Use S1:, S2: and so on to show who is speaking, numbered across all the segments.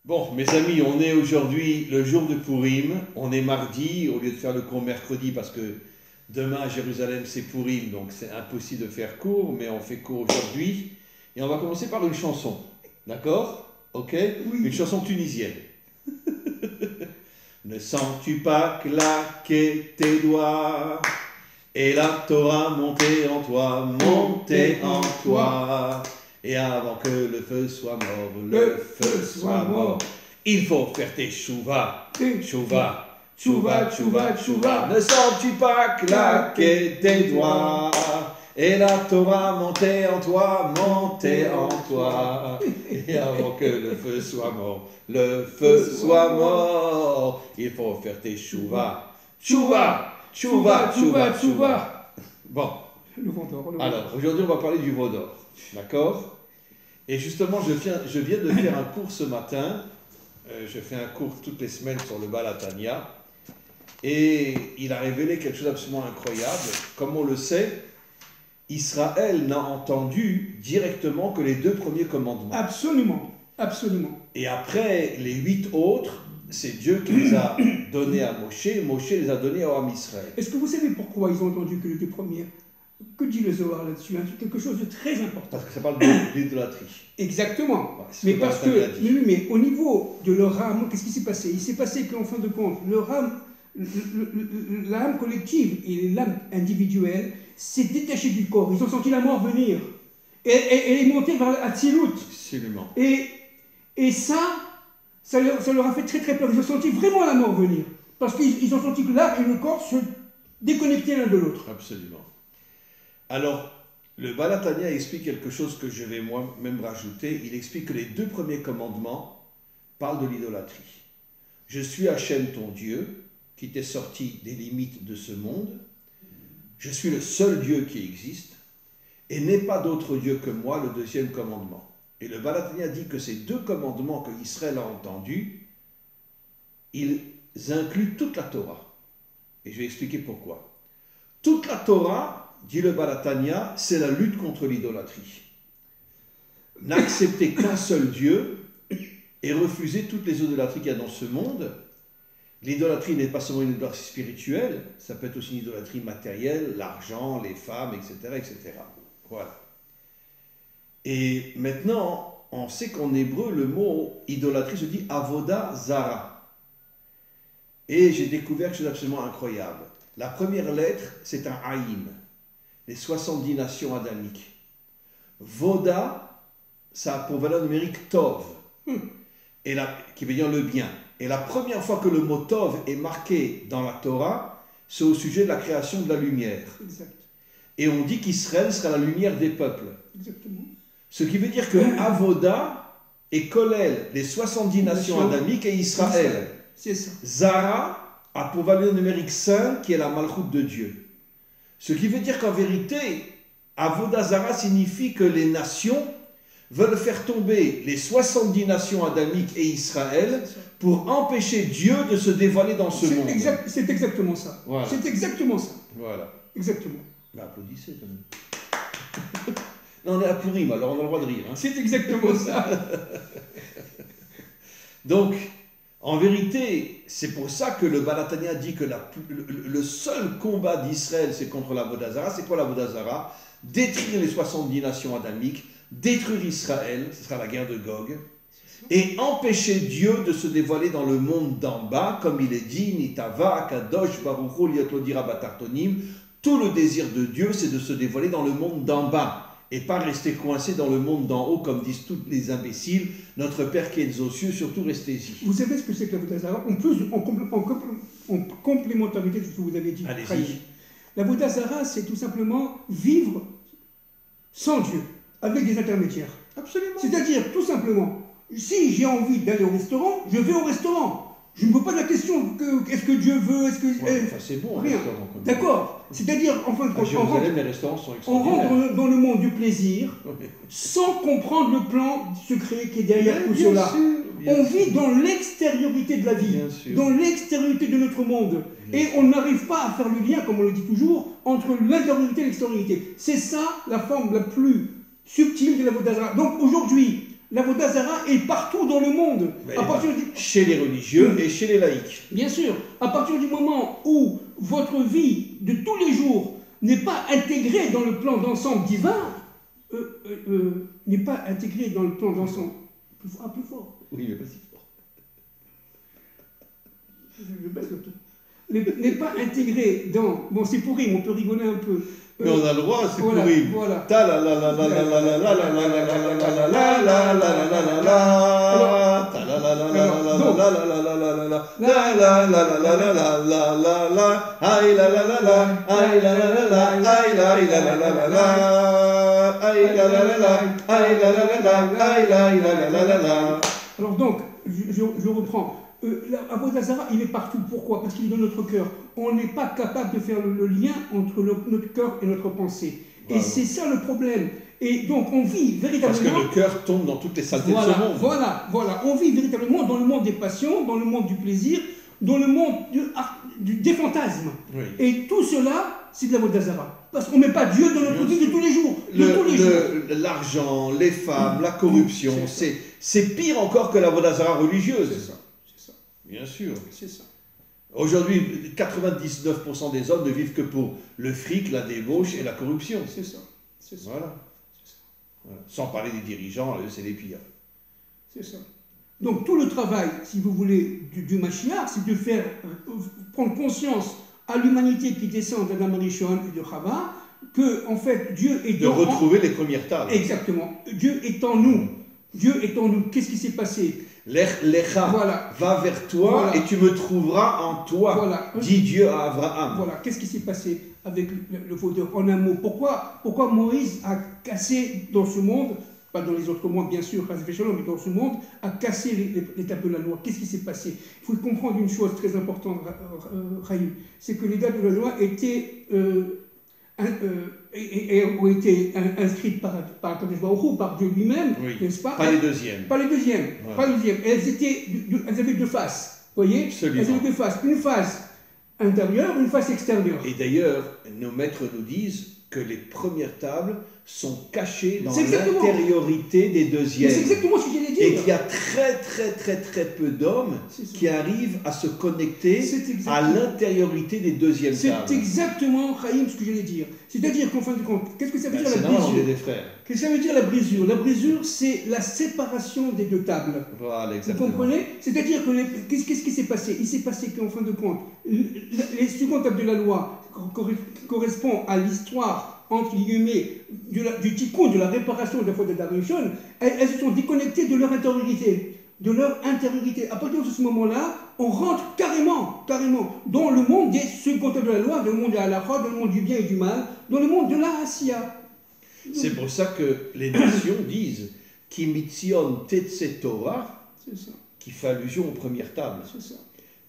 S1: Bon, mes amis, on est aujourd'hui le jour de Pourim, on est mardi, au lieu de faire le cours mercredi, parce que demain à Jérusalem c'est Pourim, donc c'est impossible de faire cours, mais on fait cours aujourd'hui. Et on va commencer par une chanson, d'accord? Ok?
S2: Oui.
S1: Une chanson tunisienne. Ne sens-tu pas claquer tes doigts et la Torah monter en toi, monter en toi? Et avant que le feu soit mort, le feu soit mort, il faut faire tes chouvas, chouvas, chouvas, chouvas, chouvas. Ne sens-tu pas claquer tes doigts et la Torah monter en toi, monter en toi? Et avant que le feu soit mort, le feu soit mort, il faut faire tes chouvas, chouvas, chouvas, chouvas, chouvas. Bon.
S2: Le vent d'or.
S1: Alors, aujourd'hui, on va parler du veau d'or. D'accord? Et justement, je viens de faire un cours ce matin. Je fais un cours toutes les semaines sur le Balatania. Et il a révélé quelque chose d'absolument incroyable. Comme on le sait, Israël n'a entendu directement que les 2 premiers commandements.
S2: Absolument, absolument.
S1: Et après, les 8 autres, c'est Dieu qui les a donnés à Moshe. Moshe les a donnés à Israël.
S2: Est-ce que vous savez pourquoi ils ont entendu que les 2 premiers? Que dit le Zohar là-dessus? Quelque chose de très important.
S1: Parce que ça parle d'idolâtrie.
S2: Exactement.
S1: Ouais,
S2: mais parce que, mais au niveau de leur âme, qu'est-ce qui s'est passé? Il s'est passé qu'en fin de compte, leur âme, l'âme collective et l'âme individuelle s'est détachée du corps. Ils ont senti la mort venir. Et elle est montée vers Hatzilut.
S1: Absolument.
S2: Et ça leur a fait très très peur. Ils ont senti vraiment la mort venir. Parce qu'ils ont senti que l'âme et le corps se déconnectaient l'un de l'autre.
S1: Absolument. Alors, le Balatania explique quelque chose que je vais moi-même rajouter. Il explique que les 2 premiers commandements parlent de l'idolâtrie. Je suis Hachem ton Dieu, qui t'est sorti des limites de ce monde. Je suis le seul Dieu qui existe, et n'est pas d'autre Dieu que moi, le 2e commandement. Et le Balatania dit que ces 2 commandements que Israël a entendus, ils incluent toute la Torah. Et je vais expliquer pourquoi. Toute la Torah, dit le Balatania, c'est la lutte contre l'idolâtrie. N'accepter qu'un seul Dieu et refuser toutes les idolâtries qu'il y a dans ce monde. L'idolâtrie n'est pas seulement une idolâtrie spirituelle, ça peut être aussi une idolâtrie matérielle, l'argent, les femmes, etc., etc. Voilà. Et maintenant, on sait qu'en hébreu, le mot idolâtrie se dit avoda zara. Et j'ai découvert quelque chose d'absolument incroyable. La première lettre, c'est un haïm. Les 70 nations adamiques. Voda, ça a pour valeur numérique Tov, qui veut dire le bien. Et la première fois que le mot Tov est marqué dans la Torah, c'est au sujet de la création de la lumière.
S2: Exact.
S1: Et on dit qu'Israël sera la lumière des peuples.
S2: Exactement.
S1: Ce qui veut dire que Avoda et Kolel, les 70 nations adamiques, et Israël.
S2: C'est ça.
S1: Zara a pour valeur numérique 5, qui est la malchoute de Dieu. Ce qui veut dire qu'en vérité, Avoda Zara signifie que les nations veulent faire tomber les 70 nations adamiques et Israël pour empêcher Dieu de se dévoiler dans ce monde.
S2: C'est exactement ça.
S1: Voilà.
S2: C'est exactement ça.
S1: Voilà.
S2: Exactement.
S1: Mais applaudissez quand même. Non, on est à Pourim, alors on a le droit de rire. Hein.
S2: C'est exactement ça.
S1: Donc, en vérité, c'est pour ça que le Balatania dit que le seul combat d'Israël, c'est contre la Vodazara. C'est quoi la Vodazara? Détruire les 70 nations adamiques, détruire Israël, ce sera la guerre de Gog, et empêcher Dieu de se dévoiler dans le monde d'en bas, comme il est dit, Nitava, Kadosh, Baruchu, Liatlodira, Batartonim. Tout le désir de Dieu, c'est de se dévoiler dans le monde d'en bas, et pas rester coincé dans le monde d'en haut, comme disent tous les imbéciles. Notre Père qui est aux cieux, surtout restez-y.
S2: Vous savez ce que c'est que la Vodazara? En complémentarité de ce que vous avez dit.
S1: Allez-y.
S2: La Vodazara, c'est tout simplement vivre sans Dieu, avec des intermédiaires.
S1: Absolument.
S2: C'est-à-dire, tout simplement, si j'ai envie d'aller au restaurant, je vais au restaurant. Je ne me pose pas la question est-ce que Dieu veut, est-ce que...
S1: Enfin, c'est bon,
S2: rien. D'accord. C'est-à-dire, en fin de compte,
S1: les restaurants sont
S2: on rentre dans le monde du plaisir sans comprendre le plan secret qui est derrière tout cela. On vit dans l'extériorité de la vie, dans l'extériorité de notre monde. Et on n'arrive pas à faire le lien, comme on le dit toujours, entre l'intériorité et l'extériorité. C'est ça la forme la plus subtile de la Vodazara. Donc aujourd'hui, L'Avodah Zara est partout dans le monde.
S1: À partir chez les religieux et chez les laïcs.
S2: Bien sûr, à partir du moment où votre vie de tous les jours n'est pas intégrée dans le plan d'ensemble divin, n'est pas intégrée dans le plan d'ensemble. Plus fort.
S1: Oui, mais pas si fort.
S2: Je baisse le ton. N'est pas intégré dans... Bon, c'est pourri, on peut rigoler un peu.
S1: Mais on a le droit, c'est pourri.
S2: Voilà. Alors donc, je reprends. L'Avodah Zara, il est partout. Pourquoi? Parce qu'il est dans notre cœur. On n'est pas capable de faire le lien entre notre cœur et notre pensée. Voilà. Et c'est ça le problème. Et donc on vit véritablement...
S1: Parce que le cœur tombe dans toutes les saletés de ce monde.
S2: Voilà. On vit véritablement dans le monde des passions, dans le monde du plaisir, dans le monde des fantasmes. Oui. Et tout cela, c'est de l'Avodah Zara. Parce qu'on ne met pas Dieu dans notre vie de tous les jours.
S1: L'argent, les femmes, la corruption, c'est pire encore que l'Avodah Zara religieuse.
S2: C'est ça.
S1: Bien sûr.
S2: C'est ça.
S1: Aujourd'hui, 99% des hommes ne vivent que pour le fric, la débauche et la corruption.
S2: C'est ça.
S1: Voilà. Sans parler des dirigeants, eux, c'est les pires.
S2: C'est ça. Donc tout le travail, si vous voulez, du Mashiach, c'est de faire prendre conscience à l'humanité qui descend d'Adam Rishon et de Chava, que en fait Dieu est
S1: de retrouver les premières tables.
S2: Exactement. Dieu est en nous. Dieu est en nous. Qu'est-ce qui s'est passé?
S1: L'Echa va vers toi et tu me trouveras en toi, dit Dieu à Abraham.
S2: Voilà, qu'est-ce qui s'est passé avec le vaudeur? En un mot, pourquoi Moïse a cassé dans ce monde, pas dans les autres mondes bien sûr, mais dans ce monde, a cassé les tables de la loi? Qu'est-ce qui s'est passé? Il faut comprendre une chose très importante, Raïm, c'est que les tables de la loi ont été inscrites par Dieu lui-même, n'est-ce pas?
S1: Pas les deuxièmes.
S2: Pas les deuxièmes. Elles avaient deux faces. Vous voyez?
S1: Absolument.
S2: Elles avaient deux faces. Une face intérieure, une face extérieure.
S1: Et d'ailleurs, nos maîtres nous disent que les premières tables sont cachées dans l'intériorité des deuxièmes.
S2: C'est exactement ce que j'allais dire.
S1: Et qu'il y a très peu d'hommes qui arrivent à se connecter à l'intériorité des deuxièmes tables.
S2: C'est exactement, Chaim, ce que j'allais dire. C'est-à-dire qu'en fin de compte, qu'est-ce que ça veut dire la brisure?
S1: Des frères.
S2: Qu'est-ce que ça veut dire la brisure? La brisure, c'est la séparation des deux tables.
S1: Voilà, exactement.
S2: Vous comprenez? C'est-à-dire que qu'est-ce qui s'est passé? Il s'est passé qu'en fin de compte, les secondes tables de la loi correspondent à l'histoire entre guillemets, du tikkun, de la réparation de la faute d'Adam Rishon, elles se sont déconnectées de leur intériorité. À partir de ce moment-là, on rentre carrément dans le monde des secondes tables de la loi, dans le monde de la halakha, dans le monde du bien et du mal, dans le monde de la asiya.
S1: C'est pour ça que les nations disent Kimitzion Tetse Torah, qui fait allusion aux premières tables.
S2: C'est ça.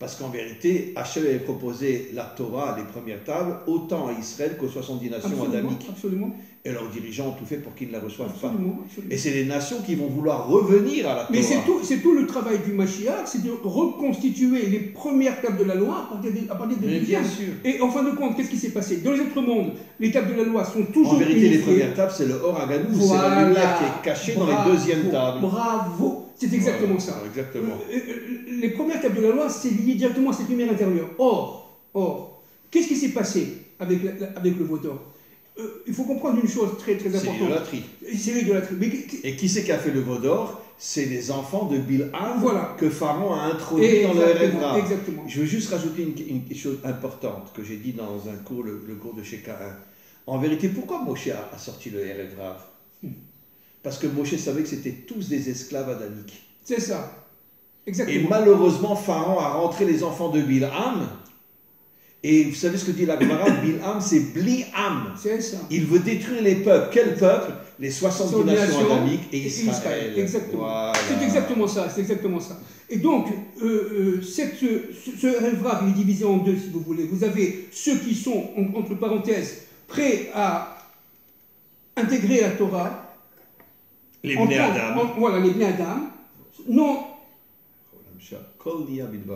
S1: Parce qu'en vérité, Hachem avait proposé la Torah, les premières tables, autant à Israël qu'aux 70 nations adamiques.
S2: Absolument.
S1: Et leurs dirigeants ont tout fait pour qu'ils ne la reçoivent
S2: absolument.
S1: pas. Et c'est les nations qui vont vouloir revenir à la Torah.
S2: Mais c'est tout le travail du Mashiach, c'est de reconstituer les premières tables de la loi à partir des
S1: bien sûr.
S2: Et en fin de compte, qu'est-ce qui s'est passé? Dans les autres mondes, les tables de la loi sont toujours
S1: en vérité,
S2: unifiées.
S1: les premières tables, c'est le Or Aganou, c'est la lumière qui est cachée dans les deuxièmes tables.
S2: Bravo. C'est exactement ça.
S1: Exactement.
S2: Les premières tables de la loi, c'est lié directement à cette lumière intérieure. Or, qu'est-ce qui s'est passé avec le vaudor? Il faut comprendre une chose très importante.
S1: C'est l'idolâtrie.
S2: C'est l'idolâtrie.
S1: Et qui c'est qui a fait le vaudor? C'est les enfants de Bilham que Pharaon a introduit dans le Erev-Rav.
S2: Exactement.
S1: Je veux juste rajouter une chose importante que j'ai dit dans un cours, le cours de Sheka 1. En vérité, pourquoi Moshe a sorti le Erev-Rav? Parce que Moshe savait que c'était tous des esclaves adamiques.
S2: C'est ça. Exactement.
S1: Et malheureusement, Pharaon a rentré les enfants de Bilham. Et vous savez ce que dit la Gemara? Bilham, c'est Bli'am.
S2: C'est ça.
S1: Il veut détruire les peuples. Quel peuple? Les 70 nations adamiques et Israël.
S2: Exactement.
S1: Voilà.
S2: C'est exactement ça. Et donc, ce Erev-Rav, il est divisé en deux, si vous voulez. Vous avez ceux qui sont, entre parenthèses, prêts à intégrer la Torah.
S1: Les Bnei Adam.
S2: Voilà, les Bnei Adam. Non.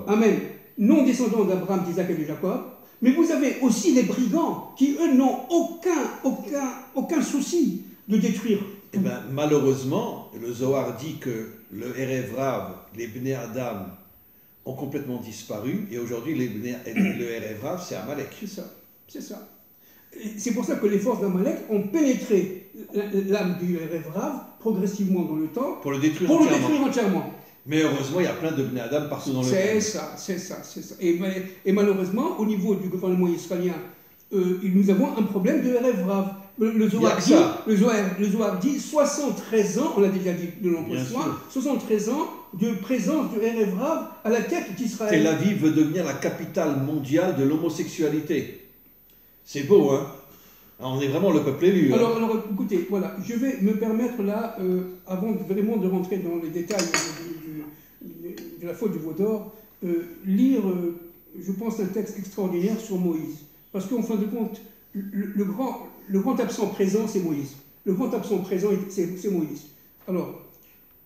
S2: Amen. Non descendants d'Abraham, d'Isaac et de Jacob. Mais vous avez aussi les brigands qui, eux, n'ont aucun souci de détruire
S1: Eh bien, malheureusement, le Zohar dit que le Erev Rav, les Bnei Adam, ont complètement disparu, et aujourd'hui, le Erev Rav, c'est Amalek.
S2: C'est ça, c'est ça. C'est pour ça que les forces d'Amalek ont pénétré l'âme du Erev Rav progressivement dans le temps
S1: Pour le détruire
S2: entièrement.
S1: Mais heureusement, il y a plein de Bnei Adam partout dans le monde.
S2: C'est ça. Et malheureusement, au niveau du gouvernement israélien, nous avons un problème de Erev Rav. Le Zohar dit 73 ans, on l'a déjà dit de nombreuses fois, 73 ans de présence de Erev Rav à la tête d'Israël.
S1: Tel Aviv veut devenir la capitale mondiale de l'homosexualité. C'est beau, hein? Alors, on est vraiment le peuple élu.
S2: Alors, écoutez, voilà, je vais me permettre là, avant vraiment de rentrer dans les détails de la faute du veau d'or, lire, je pense, un texte extraordinaire sur Moïse. Parce qu'en fin de compte, le grand absent présent, c'est Moïse. Le grand absent présent, c'est Moïse. Alors,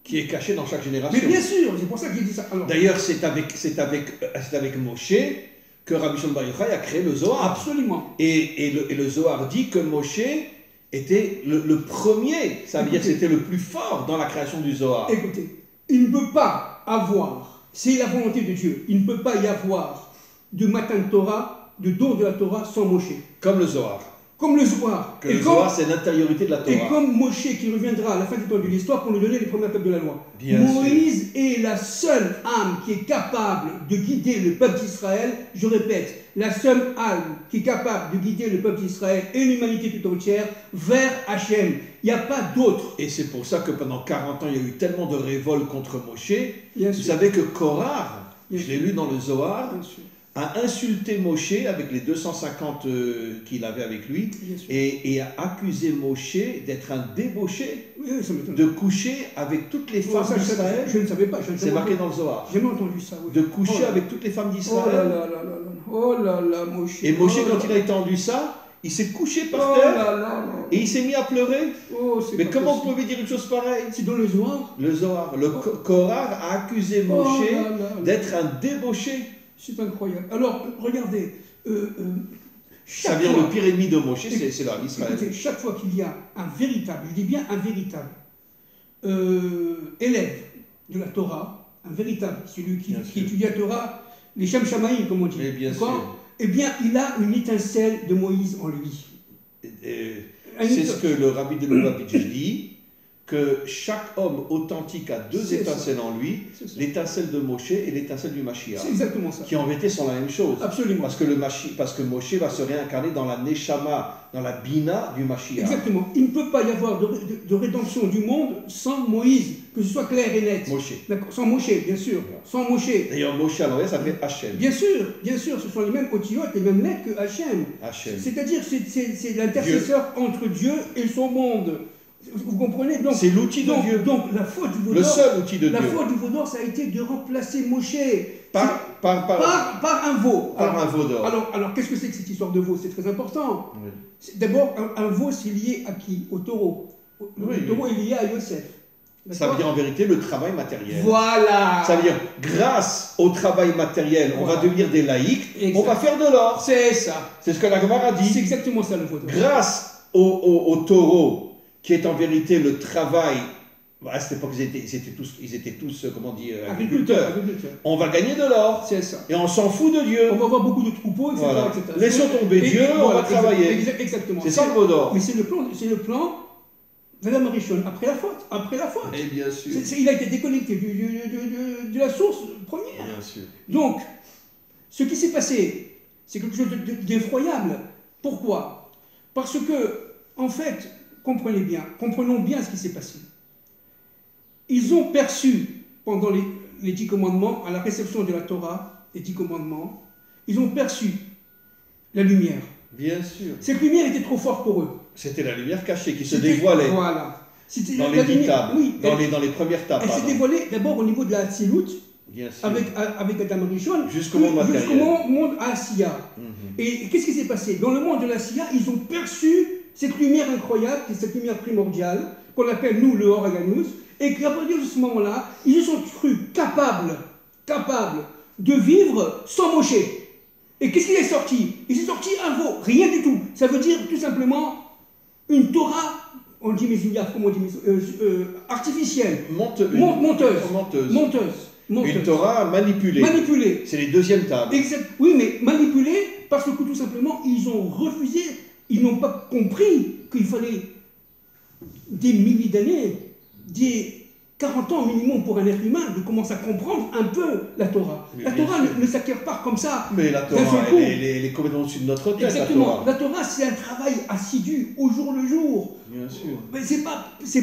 S1: qui est caché dans chaque génération.
S2: Mais bien sûr, c'est pour ça qu'il dit ça.
S1: D'ailleurs, c'est avec Moshe que Rabbi Shimon Bar Yochai a créé le Zohar.
S2: Absolument.
S1: Et le Zohar dit que Moshe était le premier, ça veut dire que c'était le plus fort dans la création du Zohar.
S2: Écoutez, il ne peut pas avoir, c'est la volonté de Dieu, il ne peut pas y avoir de Matan Torah, de don de la Torah sans Moshe.
S1: Comme le Zohar.
S2: Comme le Zohar.
S1: Le Zohar, c'est l'intériorité de la Torah.
S2: Et comme Moshe qui reviendra à la fin du temps de l'histoire pour nous donner les premières tables de la loi. Moïse est la seule âme qui est capable de guider le peuple d'Israël, je répète, la seule âme qui est capable de guider le peuple d'Israël et l'humanité tout entière vers Hachem. Il n'y a pas d'autre.
S1: Et c'est pour ça que pendant 40 ans, il y a eu tellement de révoltes contre Moshe.
S2: Vous
S1: savez que Korah, je l'ai lu dans le Zohar, a insulté Moshe avec les 250 qu'il avait avec lui et a accusé Moshe d'être un débauché, de coucher avec toutes les femmes d'Israël.
S2: Je ne savais pas.
S1: C'est marqué dans le Zohar.
S2: J'ai entendu ça. Oui.
S1: De coucher avec toutes les femmes d'Israël.
S2: Oh là là, Moshe.
S1: Et Moshe, quand il a entendu ça, il s'est couché par terre et il s'est mis à pleurer. Mais comment vous pouvez dire une chose pareille?
S2: C'est dans le Zohar.
S1: Le Zohar. Le Korah a accusé Moshe d'être un débauché.
S2: C'est incroyable. Alors, regardez.
S1: Ça vient le pire ennemi de Moshe, c'est là, Israël.
S2: Écoutez, chaque fois qu'il y a un véritable, je dis bien un véritable, élève de la Torah, un véritable, celui qui étudie la Torah, les Shem Shamaïm, comme on dit, eh bien, il a une étincelle de Moïse en lui.
S1: C'est ce que le rabbi de Lubavitch dit, que chaque homme authentique a deux étincelles en lui, l'étincelle de Moshe et l'étincelle du Mashiach.
S2: C'est exactement ça.
S1: Qui en vérité sont la même chose.
S2: Absolument.
S1: Parce que Moshe va se réincarner dans la Neshama, dans la Bina du Mashiach.
S2: Exactement. Il ne peut pas y avoir de rédemption du monde sans Moïse, que ce soit clair et net.
S1: Moshe.
S2: Sans Moshe, bien sûr. Sans Moshe.
S1: D'ailleurs, Moshe à l'envers, ça fait Hachem.
S2: Bien sûr, ce sont les mêmes otiotes, les mêmes lettres que Hachem. C'est-à-dire, c'est l'intercesseur entre Dieu et son monde. Vous comprenez?
S1: C'est l'outil de Dieu.
S2: Donc la faute du veau d'or,
S1: le seul outil de Dieu.
S2: La faute du veau d'or, ça a été de remplacer Moshe
S1: par
S2: un veau.
S1: Par un veau d'or.
S2: Alors qu'est-ce que c'est que cette histoire de veau? C'est très important. Oui. D'abord, un veau, c'est lié à qui? Au taureau. Le taureau est lié à Yosef.
S1: Ça veut dire en vérité le travail matériel.
S2: Voilà.
S1: Ça veut dire grâce au travail matériel, on va devenir des laïcs, on va faire de l'or.
S2: C'est ça.
S1: C'est ce que la Gemara dit.
S2: C'est exactement ça le veau d'or.
S1: Grâce au taureau, qui est en vérité le travail, à cette époque ils étaient tous comment dire, agriculteurs. On va gagner de l'or.
S2: C'est ça.
S1: Et on s'en fout de Dieu.
S2: On va avoir beaucoup de troupeaux, etc.
S1: Voilà. Laissons tomber Dieu, on va travailler.
S2: Exactement.
S1: C'est ça le veau d'or.
S2: Mais c'est le plan d'Adam Rishon, après la faute.
S1: Et bien sûr.
S2: Il a été déconnecté de la source première.
S1: Bien sûr.
S2: Donc, ce qui s'est passé, c'est quelque chose d'effroyable. Pourquoi? Parce que, en fait, comprenons bien ce qui s'est passé. Ils ont perçu, pendant les 10 commandements, à la réception de la Torah, les 10 commandements, ils ont perçu la lumière.
S1: Bien sûr.
S2: Cette lumière était trop forte pour eux.
S1: C'était la lumière cachée qui se dévoilait.
S2: Voilà.
S1: Dans les 10 tables, dans les premières tables.
S2: Elle s'est dévoilée d'abord au niveau de la Hatzilut, avec Adam Rishon,
S1: jusqu'au monde
S2: Asiya. Et qu'est-ce qui s'est passé? Dans le monde de l'Asiya, ils ont perçu cette lumière incroyable, cette lumière primordiale, qu'on appelle nous le Or HaGanuz, et qu'à partir de ce moment-là, ils se sont crus capables de vivre sans Moshe. Et qu'est-ce qui est sorti? Il s'est sorti un veau, rien du tout. Ça veut dire tout simplement une Torah, on dit mésouillard, comment on dit artificielle.
S1: Monteuse. Une Torah manipulée.
S2: Manipulée.
S1: C'est les deuxièmes tables.
S2: Exact. Oui, mais manipulée parce que tout simplement, ils ont refusé, ils n'ont pas compris qu'il fallait des milliers d'années, des 40 ans minimum pour un être humain de commencer à comprendre un peu la Torah. La Torah ne s'acquiert pas comme ça.
S1: Mais la Torah, elle est complètement au-dessus de notre tête.
S2: Exactement. La Torah, c'est un travail assidu au jour le jour.
S1: Bien sûr.
S2: Mais c'est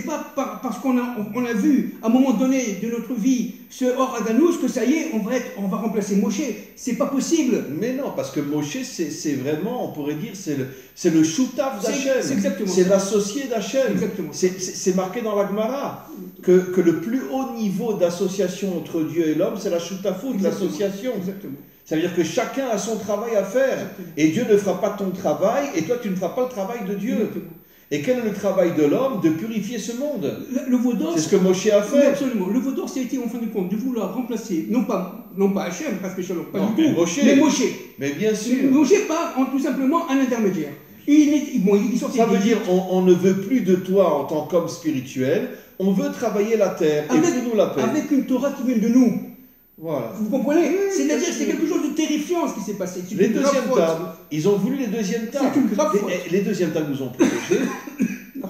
S2: pas parce qu'on a vu à un moment donné de notre vie ce Or Adanus que ça y est, on va remplacer Moshe. C'est pas possible.
S1: Mais non, parce que Moshe, c'est vraiment, on pourrait dire, c'est le shoutaf d'Hachem. C'est l'associé d'Hachem. C'est marqué dans la Gemara que le plus haut niveau d'association entre Dieu et l'homme, c'est la shoutafout, l'association. Ça veut dire que chacun a son travail à faire. Et Dieu ne fera pas ton travail, et toi tu ne feras pas le travail de Dieu. Et quel est le travail de l'homme? De purifier ce monde.
S2: Le veau d'or,
S1: c'est ce que Moshe a fait.
S2: Absolument. Le veau d'or, ça a été en fin de compte de vouloir remplacer, non pas Hachem, parce que pas
S1: non,
S2: du tout,
S1: mais
S2: Moshe.
S1: Mais bien sûr.
S2: Moshe part en tout simplement un intermédiaire.
S1: Ça veut dire on ne veut plus de toi en tant qu'homme spirituel, on veut travailler la terre et fais-nous la paix.
S2: Avec une Torah qui vient de nous.
S1: Voilà.
S2: Vous comprenez? C'est-à-dire que c'est quelque chose de terrifiant ce qui s'est passé.
S1: Les deuxièmes tables, ils ont voulu les deuxièmes tables.
S2: C'est une grave faute.
S1: Les deuxièmes tables nous ont protégés.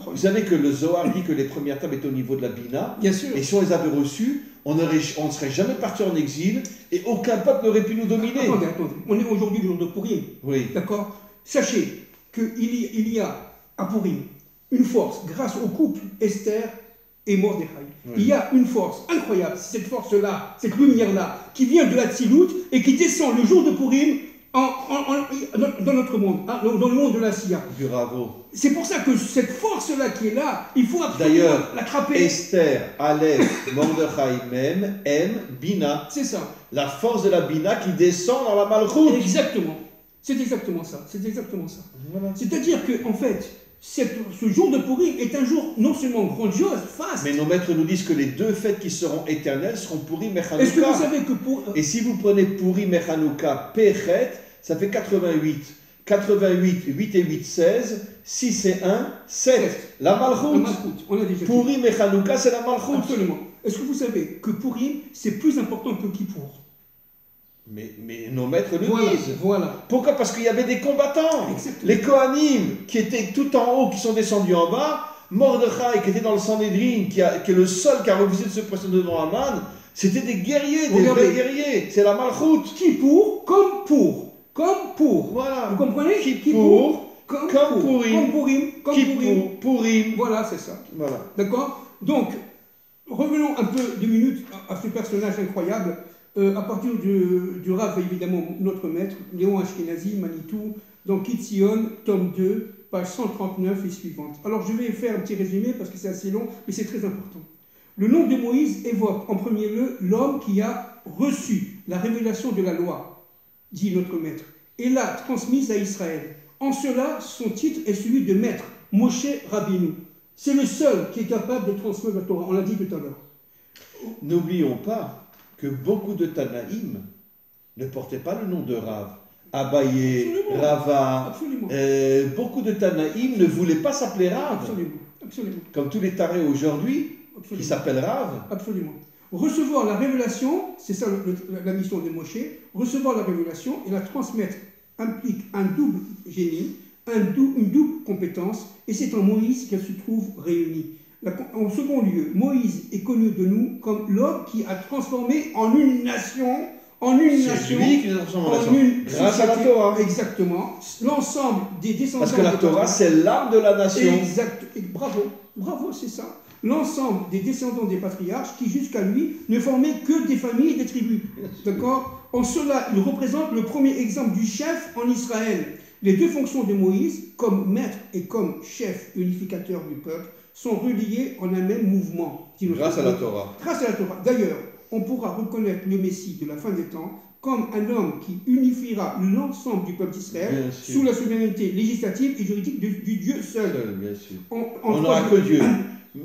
S1: Vous savez que le Zohar dit que les premières tables étaient au niveau de la Bina.
S2: Bien sûr.
S1: Et si on les avait reçues, on ne serait jamais parti en exil et aucun peuple n'aurait pu nous dominer.
S2: Attendez. On est aujourd'hui le jour de Purim.
S1: Oui.
S2: D'accord? Sachez qu'il y a à Purim une force grâce au couple Esther et Mordechai. Oui. Il y a une force incroyable, cette force-là, cette lumière-là, qui vient de Hatzilut et qui descend le jour de Purim dans notre monde, dans le monde de la Sia.
S1: Bravo.
S2: C'est pour ça que cette force-là qui est là, il faut absolument l'attraper.
S1: Esther, Aleph, Mordechai même, M, Bina.
S2: C'est ça.
S1: La force de la Bina qui descend dans la Malchout.
S2: Exactement. C'est exactement ça.
S1: Voilà.
S2: C'est-à-dire que, en fait, ce jour de Purim est un jour non seulement grandiose, faste.
S1: Mais nos maîtres nous disent que les deux fêtes qui seront éternelles seront Purim et Hanouka.
S2: Est-ce que vous savez que
S1: Et si vous prenez Purim et Hanouka, Péchet, ça fait 88. 88, 8 et 8, 16. 6 et 1, 7. La Malchout.
S2: On a déjà
S1: Purim et Hanouka, c'est la Malchout.
S2: Absolument. Est-ce que vous savez que Purim, c'est plus important que Kippour?
S1: Mais nos maîtres le disent.
S2: Voilà.
S1: Pourquoi? Parce qu'il y avait des combattants.
S2: Exactement.
S1: Les Kohanim qui étaient tout en haut, qui sont descendus en bas. Mordechai qui était dans le Sanhédrin, qui est le seul qui a refusé de se présenter devant Haman. C'était des guerriers, des vrais guerriers. C'est la Malchout.
S2: Kippour comme pour.
S1: Voilà.
S2: Vous comprenez?
S1: Kippour comme Purim.
S2: Comme
S1: Purim.
S2: Voilà, c'est ça.
S1: Voilà.
S2: D'accord? Donc, revenons un peu 2 minutes à ce personnage incroyable. À partir du Rav, évidemment, notre maître, Léon Ashkenazi, Manitou, dans Kitzion, tome 2, page 139 et suivante. Alors, je vais faire un petit résumé parce que c'est assez long, mais c'est très important. Le nom de Moïse évoque en premier lieu l'homme qui a reçu la révélation de la loi, dit notre maître, et l'a transmise à Israël. En cela, son titre est celui de maître, Moshe Rabbeinu. C'est le seul qui est capable de transmettre la Torah, on l'a dit tout à l'heure.
S1: N'oublions pas que beaucoup de Tanaïm ne portaient pas le nom de Rav. Abaye, Rava, beaucoup de Tanaïm ne voulaient pas s'appeler Rav.
S2: Absolument.
S1: Comme tous les tarés aujourd'hui, qui s'appellent Rav.
S2: Absolument. Recevoir la révélation, c'est ça la mission de Moshe, recevoir la révélation et la transmettre implique un double génie, une double compétence, et c'est en Moïse qu'elle se trouve réunie. En second lieu, Moïse est connu de nous comme l'homme qui a transformé en une nation,
S1: C'est lui qui a transformé en une nation, grâce à la Torah.
S2: Exactement. L'ensemble des descendants.
S1: Parce que la Torah, c'est l'âme de la nation.
S2: Exact. Bravo, c'est ça. L'ensemble des descendants des patriarches qui, jusqu'à lui, ne formaient que des familles et des tribus. D'accord? En cela, il représente le premier exemple du chef en Israël. Les deux fonctions de Moïse, comme maître et comme chef unificateur du peuple, sont reliées en un même mouvement.
S1: Grâce à la Torah.
S2: Grâce à la Torah. D'ailleurs, on pourra reconnaître le Messie de la fin des temps comme un homme qui unifiera l'ensemble du peuple d'Israël sous la souveraineté législative et juridique du Dieu seul.
S1: Bien sûr. On n'aura que Dieu.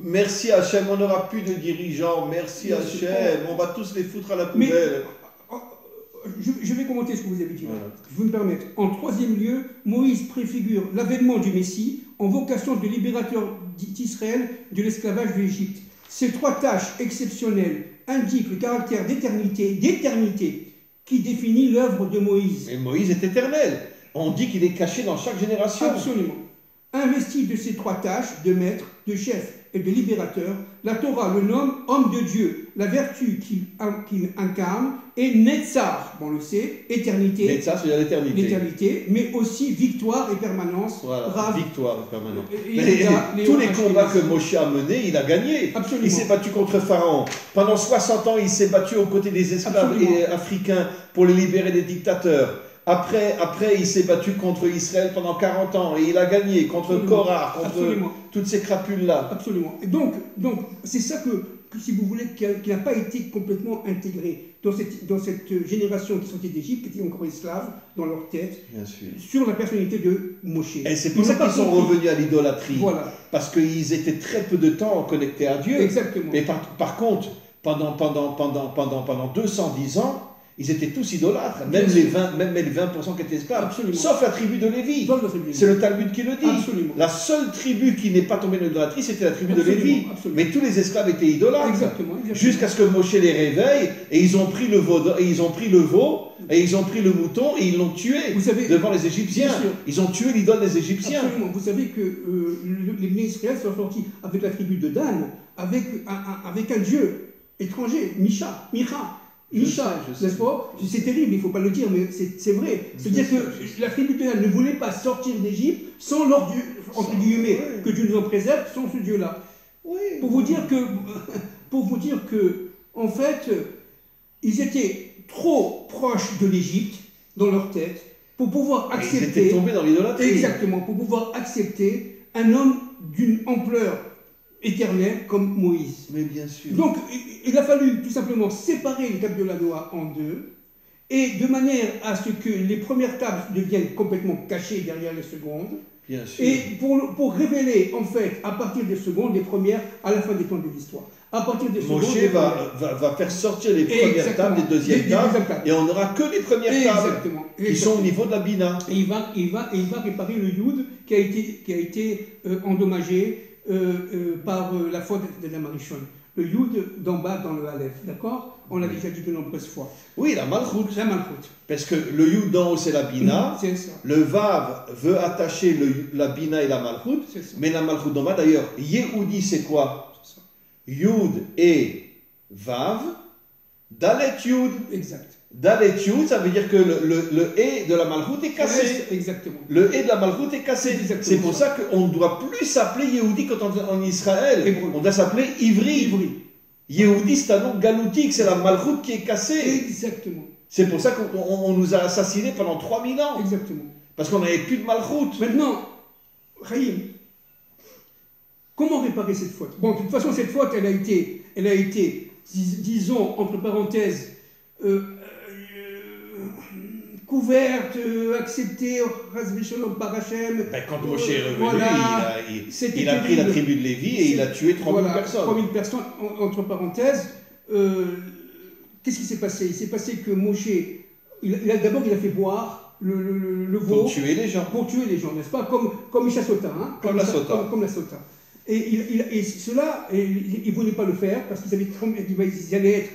S1: Merci Hachem, on n'aura plus de dirigeants. Merci Hachem, on va tous les foutre à la poubelle.
S2: je vais commenter ce que vous avez dit.
S1: Voilà.
S2: Je vous me permettre. En troisième lieu, Moïse préfigure l'avènement du Messie en vocation de libérateur d'Israël de l'esclavage de l'Égypte. Ces trois tâches exceptionnelles indiquent le caractère d'éternité qui définit l'œuvre de Moïse.
S1: Mais Moïse est éternel. On dit qu'il est caché dans chaque génération.
S2: Absolument. Investi de ces trois tâches de maître, de chef et de libérateur, la Torah le nomme homme de Dieu. La vertu qu'il incarne est Netzar, on le sait, éternité.
S1: Netzar, c'est
S2: l'éternité, mais aussi victoire et permanence.
S1: Voilà,
S2: Rav,
S1: victoire et permanence.
S2: Tous
S1: les combats que Moshe a menés, il a gagné.
S2: Absolument.
S1: Il s'est battu contre Pharaon. Pendant 60 ans, il s'est battu aux côtés des esclaves africains pour les libérer des dictateurs. Après, il s'est battu contre Israël pendant 40 ans et il a gagné contre Korah, contre toutes ces crapules-là.
S2: Absolument. Et donc c'est ça que, si vous voulez, qui n'a pas été complètement intégré dans cette génération qui sortait d'Égypte, qui était encore esclaves dans leur tête,
S1: bien sûr,
S2: sur la personnalité de Moshe.
S1: Et c'est pour ça qu'ils sont revenus à l'idolâtrie.
S2: Voilà.
S1: Parce qu'ils étaient très peu de temps connectés à Dieu.
S2: Exactement.
S1: Mais par contre, pendant 210 ans, ils étaient tous idolâtres, même les 20% qui étaient esclaves,
S2: absolument,
S1: sauf la tribu de Lévi. C'est le Talmud qui le dit.
S2: Absolument.
S1: La seule tribu qui n'est pas tombée dans l'idolâtrie, c'était la tribu de Lévi.
S2: Absolument.
S1: Mais tous les esclaves étaient idolâtres.
S2: Exactement.
S1: Jusqu'à ce que Moshe les réveille, et ils ont pris le veau, et ils ont pris le mouton, et ils l'ont tué devant les Égyptiens. Ils ont tué l'idole des Égyptiens.
S2: Absolument. Vous savez que les Israéliens sont sortis avec la tribu de Dan, avec un dieu étranger, Micha, n'est-ce pas? C'est terrible, il ne faut pas le dire, mais c'est vrai. C'est-à-dire que la tribu de Dan ne voulait pas sortir d'Égypte sans leur Dieu, entre guillemets, que Dieu nous en préserve, sans ce Dieu-là.
S1: Oui.
S2: Pour vous dire que, en fait, ils étaient trop proches de l'Égypte dans leur tête pour pouvoir accepter.
S1: Ils étaient tombés dans l'idolâtrie.
S2: Exactement, pour pouvoir accepter un homme d'une ampleur éternel comme Moïse.
S1: Mais bien sûr.
S2: Donc, il a fallu tout simplement séparer les tables de la loi en deux, et de manière à ce que les premières tables deviennent complètement cachées derrière les secondes,
S1: bien sûr.
S2: Et pour révéler, en fait, à partir des secondes, les premières, à la fin des temps de l'histoire. À partir des secondes...
S1: Moshe va faire sortir les premières tables, les deuxièmes tables, et on n'aura que les premières tables qui sont au niveau de la Bina.
S2: Et il va réparer le Yud qui a été endommagé par la faute de la Marichon. Le Yud d'en bas dans le Aleph, d'accord? On l'a déjà dit de nombreuses fois.
S1: Oui, la Malchut.
S2: La Malchut.
S1: Parce que le Yud d'en haut, c'est la Bina.
S2: C'est ça.
S1: Le Vav veut attacher la Bina et la Malchut. Mais la Malchut d'en bas, d'ailleurs, Yehudi, c'est quoi? Yud et Vav. Dalet Yud.
S2: Exact.
S1: Dalet Yud, ça veut dire que le E de la Malchut est cassé.
S2: Exactement.
S1: Le E de la Malchut est cassé. C'est pour ça qu'on ne doit plus s'appeler Yehudi quand on est en Israël. On doit s'appeler Ivri. Yehudi, c'est un nom galoutique, c'est la Malchut qui est cassée.
S2: Exactement.
S1: C'est pour ça qu'on nous a assassinés pendant 3000 ans.
S2: Exactement.
S1: Parce qu'on n'avait plus de Malchut.
S2: Maintenant, Rahim, comment réparer cette faute? Bon, de toute façon, cette faute, elle a été, disons, entre parenthèses, couverte, acceptée, par Hachem.
S1: Quand Moshe est revenu, il a pris la tribu de Lévi et il a tué 3000 personnes.
S2: 3000 personnes, entre parenthèses. Qu'est-ce qui s'est passé? Il s'est passé que Moshe, d'abord il a fait boire le veau.
S1: Pour tuer les gens.
S2: Pour tuer les gens, n'est-ce pas? Comme Isha Sota. Hein,
S1: comme la Sota.
S2: Comme la Sota. Et cela, ils ne voulaient pas le faire parce qu'ils allaient être,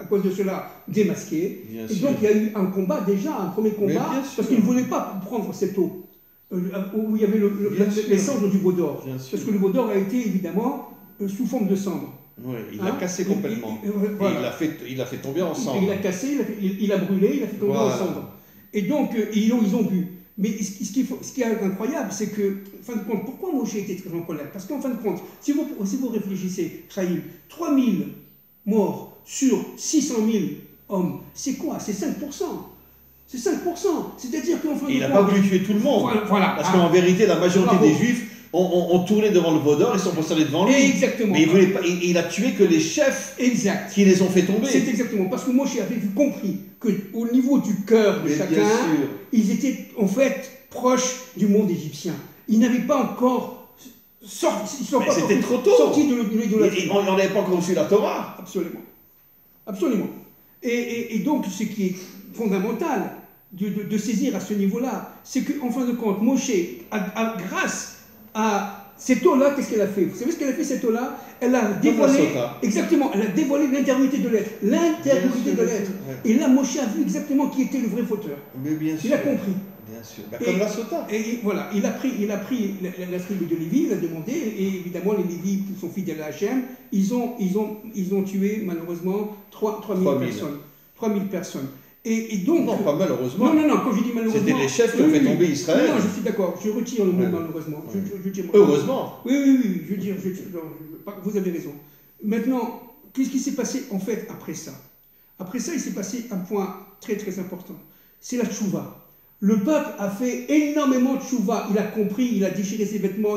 S2: à cause de cela, démasqués.
S1: Bien
S2: et
S1: sûr.
S2: donc il y a eu un combat déjà, un premier combat, parce qu'ils ne voulaient pas prendre cette eau où il y avait les cendres du veau d'or. Parce que le veau d'or a été évidemment sous forme de cendre.
S1: Oui, il l'a cassé complètement.
S2: Voilà.
S1: Il l'a fait tomber en cendre.
S2: Il l'a cassé, il a brûlé, il a fait tomber en cendre. Et donc, ils ont bu. Mais ce qui est incroyable, c'est que, en fin de compte, pourquoi Moshe était très en colère? Parce qu'en fin de compte, si vous réfléchissez, Chaim, 3000 morts sur 600 000 hommes, c'est quoi? C'est 5%. C'est 5%. C'est-à-dire qu'en fin de compte...
S1: Il n'a pas voulu tuer tout le monde.
S2: Voilà.
S1: Parce qu'en vérité, la majorité des Juifs ont tourné devant le veau d'or, ils sont posternés devant lui.
S2: Exactement.
S1: Mais il a tué que les chefs qui les ont fait tomber.
S2: C'est exactement. Parce que Moshe avait compris qu'au niveau du cœur de chacun, ils étaient en fait proches du monde égyptien. Ils n'avaient pas encore sorti.
S1: C'était trop tôt.
S2: Sortis de l'idolâtrie.
S1: On n'avait pas encore reçu la Torah.
S2: Absolument. Absolument. Et donc, ce qui est fondamental de saisir à ce niveau-là. C'est qu'en fin de compte, Moshe, grâce à cette eau-là, qu'est-ce qu'elle a fait? Vous savez ce qu'elle a fait, cette eau-là? Elle a dévoilé, exactement, elle a dévoilé l'intégrité de l'être. L'intégrité de l'être. Et là, Moshe a vu exactement qui était le vrai fauteur.
S1: Mais bien sûr.
S2: Il a compris.
S1: Bien sûr. Bah, comme la Sota.
S2: Et voilà, il a pris la tribu de Lévi, il a demandé, et évidemment les Lévi qui sont fidèles à Hachem, ils ont tué malheureusement 3000 personnes. 3000 personnes. Et donc,
S1: non, pas malheureusement.
S2: Non, quand je dis malheureusement.
S1: C'était les chefs qui ont fait tomber Israël.
S2: Non, je suis d'accord, je retire le mot malheureusement.
S1: Heureusement.
S2: Oui, je veux dire, vous avez raison. Maintenant, qu'est-ce qui s'est passé en fait après ça? Après ça, il s'est passé un point très très important. C'est la tchouva. Le peuple a fait énormément de tchouva. Il a compris, il a déchiré ses vêtements.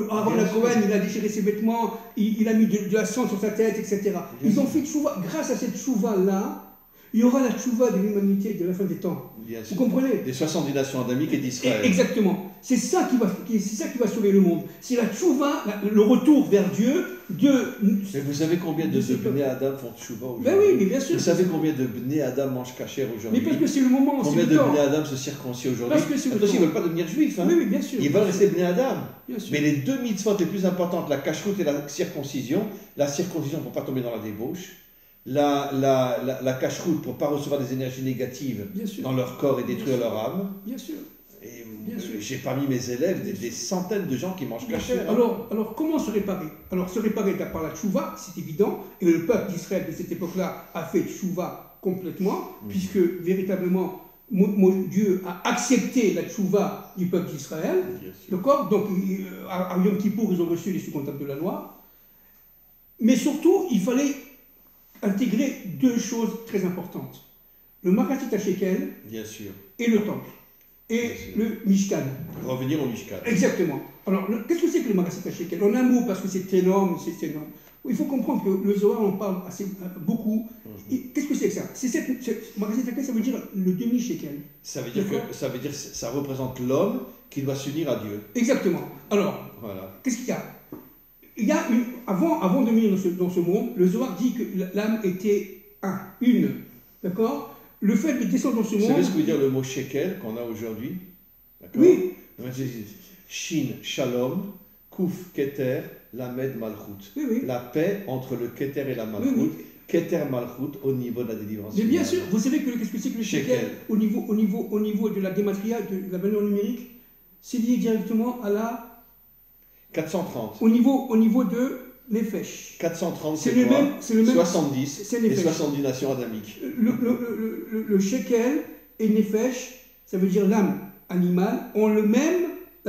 S2: Avant la Cohen, il a déchiré ses vêtements, il a mis de la sang sur sa tête, etc. Ils ont fait tchouva. Grâce à cette tchouva-là, il y aura la tchouva de l'humanité de la fin des temps. Vous comprenez?
S1: Des 70 nations adamiques et d'Israël.
S2: Exactement. C'est ça qui va sauver le monde. C'est la tchouva, le retour vers Dieu de...
S1: Mais vous savez combien de Bnei Adam font tchouva aujourd'hui?
S2: Ben oui, mais bien sûr.
S1: Vous savez combien de Bnei Adam mangent kasher aujourd'hui?
S2: Mais parce que c'est le moment.
S1: Combien de Bnei Adam se circoncient aujourd'hui? Parce qu'ils ne veulent pas devenir juifs. Hein.
S2: Oui, bien sûr.
S1: Ils veulent rester Bnei Adam.
S2: Bien sûr.
S1: Mais les deux mitzvot les plus importantes, la cacheroute et la circoncision pour ne pas tomber dans la débauche, la cacheroute pour ne pas recevoir des énergies négatives dans leur corps et détruire leur âme.
S2: Bien sûr.
S1: Et j'ai parmi mes élèves des centaines de gens qui mangent kasher.
S2: Alors, comment se réparer? Alors, se réparer par la tchouva, c'est évident, et le peuple d'Israël de cette époque-là a fait tchouva complètement, puisque véritablement, Dieu a accepté la tchouva du peuple d'Israël. D'accord? Donc, à Yom Kippour, ils ont reçu les sous-comptables de la loi. Mais surtout, il fallait intégrer deux choses très importantes. Le Maratit HaShekel et le temple. Et le Mishkan.
S1: Revenir au Mishkan.
S2: Exactement. Alors, qu'est-ce que c'est que le Maratit HaShekel? En un mot, parce que c'est énorme, il faut comprendre que le Zohar en parle beaucoup. Qu'est-ce que c'est que ça? Maratit HaShekel, ça veut dire le demi-shekel.
S1: Ça veut dire que ça représente l'homme qui doit s'unir à Dieu.
S2: Exactement. Alors, qu'est-ce qu'il y a? Il y a avant de venir dans ce monde, le Zohar dit que l'âme était une. D'accord? Le fait de descendre dans ce monde...
S1: Vous savez ce que veut dire le mot shekel qu'on a aujourd'hui?
S2: Oui.
S1: Shin, shalom, kuf, keter, lamed, malchut.
S2: Oui.
S1: La paix entre le keter et la malchut. Keter, malchut au niveau de la délivrance.
S2: Mais bien sûr, vous savez qu'est-ce que c'est que le shekel au niveau de la gématria, de la valeur numérique, c'est lié directement à la...
S1: 430.
S2: Au niveau de Nefesh.
S1: 430, c'est quoi?
S2: C'est le même.
S1: 70 et 70 nations adamiques.
S2: Le shekel et Nefesh, ça veut dire l'âme animale, ont la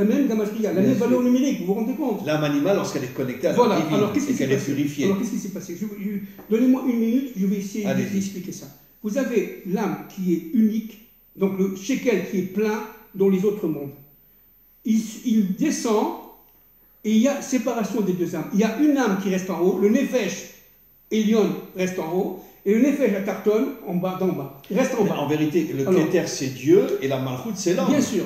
S2: même gamatria, la même valeur numérique, vous vous rendez compte?
S1: L'âme animale, lorsqu'elle est connectée à la divine,
S2: alors, qu'est-ce
S1: qu'elle est purifiée.
S2: Alors qu'est-ce qui s'est passé? Donnez-moi une minute, je vais essayer d'expliquer ça. Vous avez l'âme qui est unique, donc le shekel qui est plein dans les autres mondes. Il descend, et il y a séparation des deux âmes. Il y a une âme qui reste en haut, le Nefesh Elion reste en haut, et le Nefesh Atarton en bas, d'en bas. Il reste en bas.
S1: En vérité, le Keter c'est Dieu et la Malchut c'est l'homme.
S2: Bien sûr.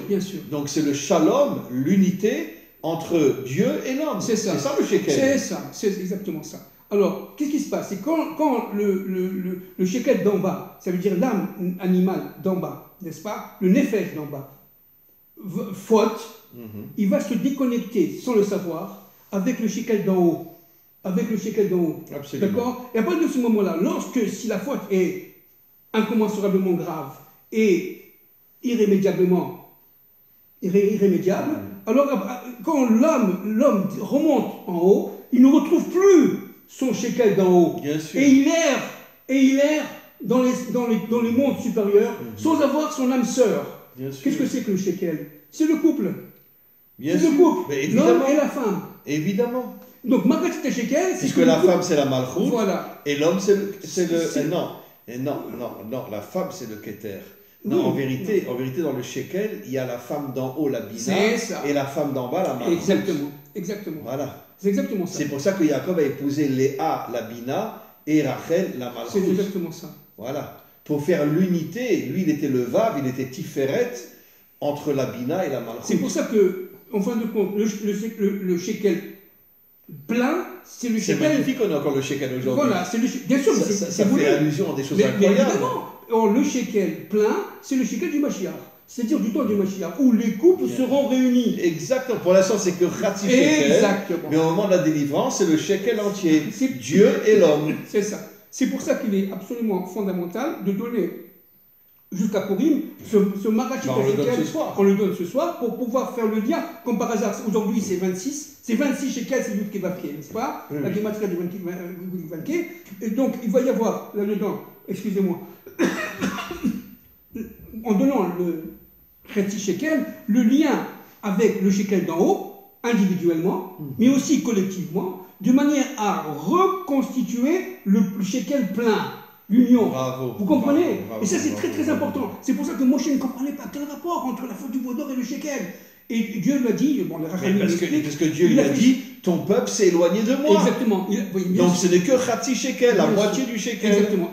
S1: Donc c'est le Shalom, l'unité entre Dieu et l'homme.
S2: C'est ça
S1: le shekel.
S2: C'est ça, c'est exactement ça. Alors, qu'est-ce qui se passe? C'est quand le shekel d'en bas, ça veut dire l'âme animale d'en bas, n'est-ce pas? Le Nefesh d'en bas, faute. Il va se déconnecter sans le savoir avec le shekel d'en haut. Absolument. D'accord? Et à partir de ce moment-là, si la faute est incommensurablement grave et irrémédiable, alors quand l'homme remonte en haut, il ne retrouve plus son shekel d'en haut.
S1: Bien sûr.
S2: Et il erre dans les mondes supérieurs sans avoir son âme sœur. Qu'est-ce que c'est que le shekel? C'est le couple. C'est le couple, l'homme et la femme.
S1: Évidemment.
S2: Donc, Maratit HaShekel,
S1: puisque la femme c'est la Malchut,
S2: voilà.
S1: Et l'homme c'est le... Non, la femme c'est le Keter. Non, en vérité, dans le shekel, il y a la femme d'en haut, la Bina, et la femme d'en bas, la Malchut.
S2: Exactement.
S1: Voilà.
S2: C'est exactement ça.
S1: C'est pour ça que Jacob a épousé Léa, la Bina, et Rachel, la Malchut.
S2: C'est exactement ça.
S1: Voilà. Pour faire l'unité, lui il était le Vav, il était Tiferet, entre la Bina et la Malchut.
S2: C'est pour ça que, en fin de compte, le shekel plein, c'est le shekel.
S1: C'est magnifique qu'on a encore le shekel aujourd'hui.
S2: Voilà, bien sûr.
S1: Ça fait allusion à des choses incroyables.
S2: Évidemment, Or, le shekel plein, c'est le shekel du Mashiach. C'est-à-dire du temps du Mashiach, où les couples seront réunis.
S1: Exactement. Pour l'instant, c'est que Khatsi shekel.
S2: Exactement.
S1: Mais au moment de la délivrance, c'est le shekel entier. C'est Dieu et l'homme.
S2: C'est ça. C'est pour ça qu'il est absolument fondamental de donner jusqu'à Purim ce marachit
S1: On le donne ce soir.
S2: On le donne ce soir pour pouvoir faire le lien. Comme par hasard, aujourd'hui c'est 26. C'est 26 shekels, c'est Yud Kevavke, n'est-ce pas?
S1: Oui.
S2: La Gematria du Vanke. Et donc il va y avoir là-dedans, excusez-moi, en donnant le Khatsi shekel, le lien avec le shekel d'en haut, individuellement, mais aussi collectivement, de manière à reconstituer le shekel plein, l'union.
S1: Bravo.
S2: Vous comprenez?
S1: Bravo,
S2: et ça, c'est
S1: bravo,
S2: très très
S1: bravo.
S2: important. C'est pour ça que Moshe ne comprenait pas quel rapport entre la faute du veau d'or et le shekel. Et Dieu lui a dit, bon, le Rachamim
S1: Parce que Dieu
S2: il
S1: lui
S2: a
S1: a
S2: fait-
S1: dit, ton peuple s'est éloigné de moi.
S2: Exactement. Bien
S1: Donc
S2: sûr.
S1: ce n'est que Khatsi shekel, la
S2: Bien
S1: moitié
S2: sûr.
S1: du shekel.
S2: Exactement.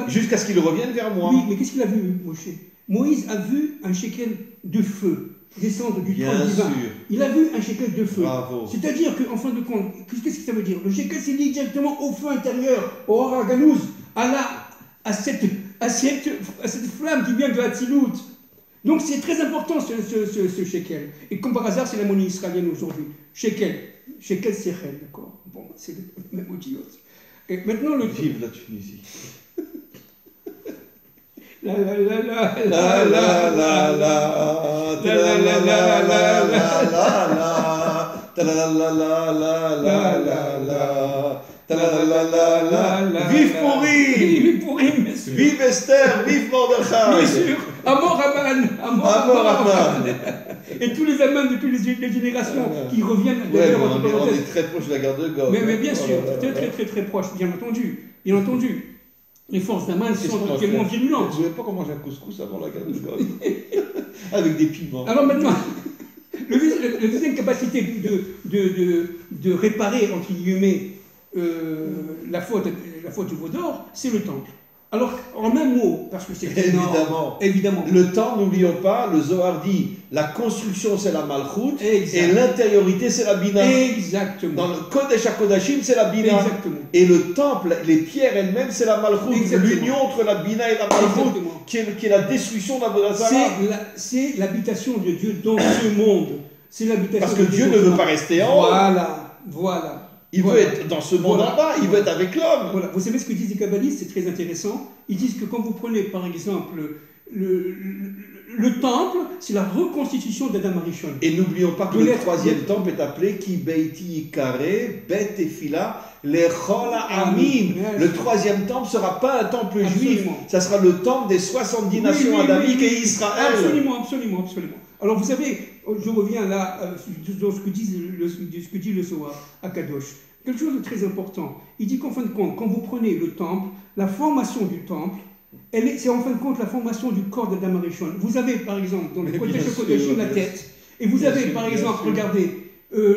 S1: Jusqu'à ce qu'il revienne vers moi.
S2: Oui, mais qu'est-ce qu'il a vu, Moshe? Moïse a vu un shekel de feu descendre du
S1: Bien
S2: trône divin.
S1: sûr.
S2: Il a vu un shekel de feu.
S1: Bravo.
S2: C'est-à-dire qu'en fin de compte, qu'est-ce que ça veut dire? Le shekel, c'est lié directement au feu intérieur, au Haraganouz, à cette flamme qui vient de Hatzilut. Donc c'est très important ce shekel. Et comme par hasard, c'est la monnaie israélienne aujourd'hui. Shekel. Shekel Sechel, d'accord? Bon, c'est le même outil. Et maintenant, le...
S1: Vive la Tunisie.
S2: La la la la
S1: La la la la, ta la la la la la la, ta la la la la la la la, ta la la la la. Vive Purim!
S2: Vive Purim, bien sûr.
S1: Vive Esther! Vive
S2: Bien
S1: Mordechai!
S2: sûr. Amor Aman.
S1: Amor Aman.
S2: Et tous les amans de toutes les générations qui reviennent
S1: Ouais,
S2: d'ailleurs
S1: mais
S2: entre
S1: on
S2: parenthèses.
S1: est très proche de la gare de Gaulle.
S2: Mais bien sûr,
S1: Oh là là.
S2: très proche, bien entendu. Bien entendu. Les forces d'Aman
S1: Qu'est-ce
S2: sont
S1: qu'on va
S2: tellement
S1: faire?
S2: virulentes.
S1: Vous ne pouvez pas qu'on mange un couscous avant la gare de Gaulle? Avec des piments.
S2: Alors maintenant, la deuxième capacité de réparer, entre guillemets, la faute du veau d'or, c'est le temple. Alors, en un mot, parce que c'est énorme, évidemment.
S1: Le temps, n'oublions pas, le Zohar dit, la construction c'est la Malchut,
S2: Exact.
S1: et l'intériorité c'est la Bina.
S2: Exactement.
S1: Dans le Kodesh HaKodashim, c'est la Bina.
S2: Exactement.
S1: Et le temple, les pierres elles-mêmes, c'est la Malchut.
S2: Exactement.
S1: L'union entre la Bina et la Malchut,
S2: Exactement.
S1: qui est la destruction de la Bodazara.
S2: C'est l'habitation de Dieu dans ce monde. C'est l'habitation
S1: Parce que
S2: de
S1: Dieu
S2: dans
S1: ne
S2: ce
S1: veut
S2: monde.
S1: pas rester en haut.
S2: Voilà.
S1: Il veut être dans ce monde en bas, il veut être avec l'homme.
S2: Voilà. Vous savez ce que disent les kabbalistes, c'est très intéressant. Ils disent que quand vous prenez par exemple le temple, c'est la reconstitution d'Adam Arishon.
S1: Et n'oublions pas que
S2: De
S1: le
S2: l'être.
S1: troisième temple est appelé Ki Beiti Ikare, Bet Tefila, Lechol Amim.
S2: Yes.
S1: Le troisième temple ne sera pas un temple
S2: Absolument.
S1: juif, ça sera le temple des 70 nations adamiques et Israël.
S2: Absolument. Alors vous savez, je reviens là dans ce que dit le Zohar à Kadosh. Quelque chose de très important. Il dit qu'en fin de compte, quand vous prenez le temple, la formation du temple, c'est en fin de compte la formation du corps d'Adam Arishon. Vous avez par exemple dans le Kodesh HaKodashim la tête, et vous avez par exemple, regardez,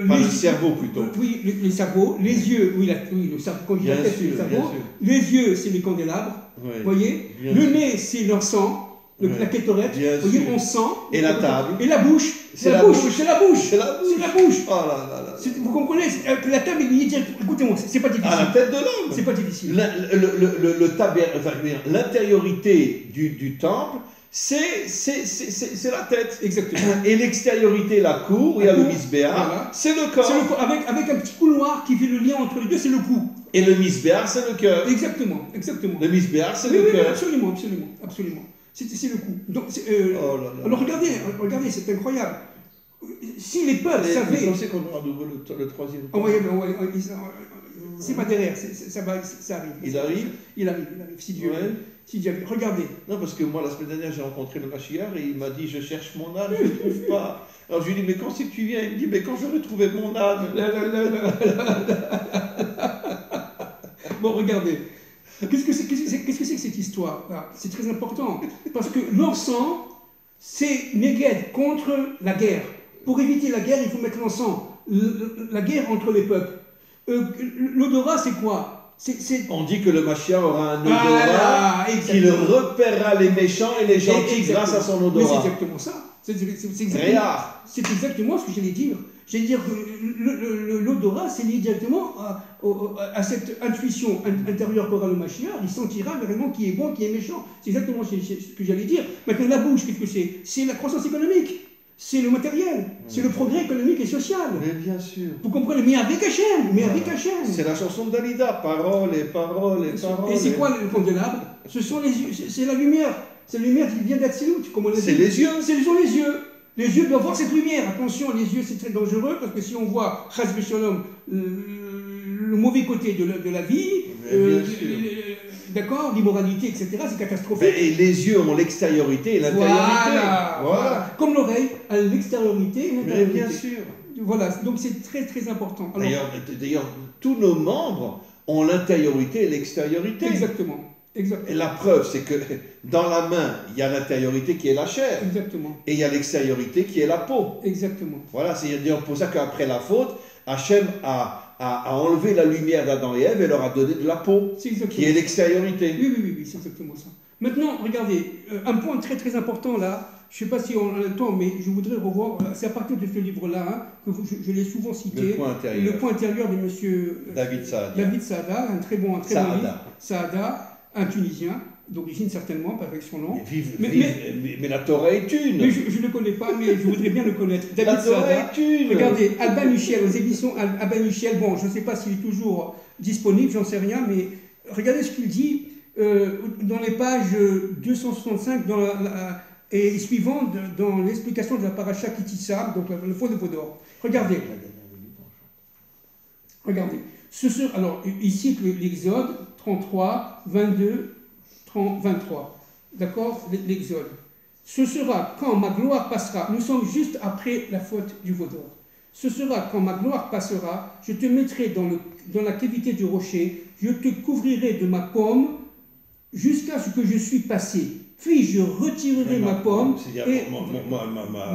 S1: Pas le cerveau plutôt.
S2: Oui, les cerveaux, les yeux, le cerveau, quand je dis la tête, c'est le cerveau. Les yeux, c'est les candélabres,
S1: Oui.
S2: vous voyez.
S1: Bien
S2: Le
S1: sûr.
S2: nez, c'est l'encens, la kétorette,
S1: Bien
S2: vous voyez,
S1: sûr.
S2: on sent.
S1: Et la table.
S2: Et la bouche,
S1: C'est la bouche.
S2: c'est la bouche.
S1: C'est la bouche.
S2: C'est la bouche.
S1: Oh là là là.
S2: Vous comprenez, la table est liée directement. Écoutez-moi, c'est pas difficile.
S1: À la tête de l'homme.
S2: C'est pas difficile.
S1: L'intériorité du temple, c'est la tête.
S2: Exactement.
S1: Et l'extériorité, la cour, où il y a le misbéar,
S2: Voilà.
S1: c'est le corps.
S2: C'est le corps, avec un petit couloir qui fait le lien entre les deux, c'est le cou.
S1: Et le misbéar, c'est le cœur.
S2: Exactement.
S1: Le misbéar, c'est
S2: Oui,
S1: le cœur.
S2: absolument. C'est le cou. Donc,
S1: Oh là là.
S2: alors regardez, c'est incroyable. Si les peuples
S1: Vous
S2: savaient...
S1: pensez qu'on aura nouveau le troisième
S2: Oh,
S1: temple?
S2: c'est pas derrière, ça arrive.
S1: Il arrive.
S2: Il arrive, si Dieu
S1: Ouais.
S2: si Dieu veut. Regardez.
S1: Non, parce que moi, la semaine dernière, j'ai rencontré le Mashiach et il m'a dit, je cherche mon âme, je ne le trouve pas. Alors je lui ai dit, mais quand c'est que tu viens? Il me dit, mais quand j'aurai trouvé mon âme.
S2: Bon, regardez. Qu'est-ce que c'est que cette histoire? C'est très important. Parce que l'encens, c'est Neged contre la guerre. Pour éviter la guerre, il faut mettre l'encens. La guerre entre les peuples. L'odorat, c'est quoi?
S1: On dit que le Mashiach aura un
S2: Voilà,
S1: odorat qu'il
S2: exactement.
S1: repérera les méchants et les gentils
S2: Exactement.
S1: grâce à son
S2: Mais c'est
S1: odorat.
S2: exactement ça. C'est
S1: Réard.
S2: exactement ce que j'allais dire. J'allais dire que l'odorat, c'est lié directement à cette intuition intérieure qu'aura le Mashiach. Il sentira vraiment qui est bon, qui est méchant. C'est exactement ce que j'allais dire. Maintenant, la bouche, qu'est-ce que c'est? C'est la croissance économique. C'est le matériel. C'est le progrès économique et social.
S1: Mais bien sûr.
S2: Vous comprenez? Mais avec Hachem. Mais avec Hachem.
S1: C'est la chanson de Dalida. Paroles et paroles et paroles.
S2: Et c'est quoi le candélabre? Ce sont les yeux. C'est la lumière. C'est la lumière qui vient d'Atsilut, comme on l'a dit.
S1: C'est les yeux.
S2: Ce sont les yeux. Les yeux doivent voir cette lumière. Attention, les yeux, c'est très dangereux, parce que si on voit, chas v'shalom, le mauvais côté de la vie, d'accord, l'immoralité, etc., c'est catastrophique.
S1: Et les yeux ont l'extériorité et l'intériorité.
S2: Voilà. Comme l'oreille a l'extériorité et l'intériorité.
S1: Mais bien sûr.
S2: Voilà, donc c'est très très important.
S1: D'ailleurs, tous nos membres ont l'intériorité et l'extériorité.
S2: Exactement. Exactement.
S1: Et la preuve, c'est que dans la main, il y a l'intériorité qui est la chair.
S2: Exactement.
S1: Et il y a l'extériorité qui est la peau.
S2: Exactement.
S1: Voilà, c'est d'ailleurs pour ça qu'après la faute, Hachem a enlevé la lumière d'Adam et Ève et leur a donné de la peau, qui est l'extériorité.
S2: Oui, c'est exactement ça. Maintenant, regardez, un point très très important là, je ne sais pas si on a le temps, mais je voudrais revoir, c'est à partir de ce livre-là, que je l'ai souvent cité, le point intérieur de M.
S1: David Saada.
S2: David Saada, un très bon livre. Saada, un Tunisien, d'origine certainement, pas avec son nom.
S1: Mais la Torah est une.
S2: Mais je ne le connais pas, mais je voudrais bien le connaître. David
S1: la Torah
S2: Saada,
S1: est une.
S2: Regardez, Alban Michel, aux éditions Alban Michel, bon, je ne sais pas s'il est toujours disponible, j'en sais rien, mais regardez ce qu'il dit dans les pages 265 et suivantes dans l'explication de la paracha Kitissa, donc le faux de Vaudor. Regardez. Alors, il cite l'Exode 33, 22, 23. D'accord? L'Exode. Ce sera quand ma gloire passera. Nous sommes juste après la faute du Vaudor. Ce sera quand ma gloire passera, je te mettrai dans la cavité du rocher, je te couvrirai de ma paume jusqu'à ce que je suis passé. Puis je retirerai ma paume et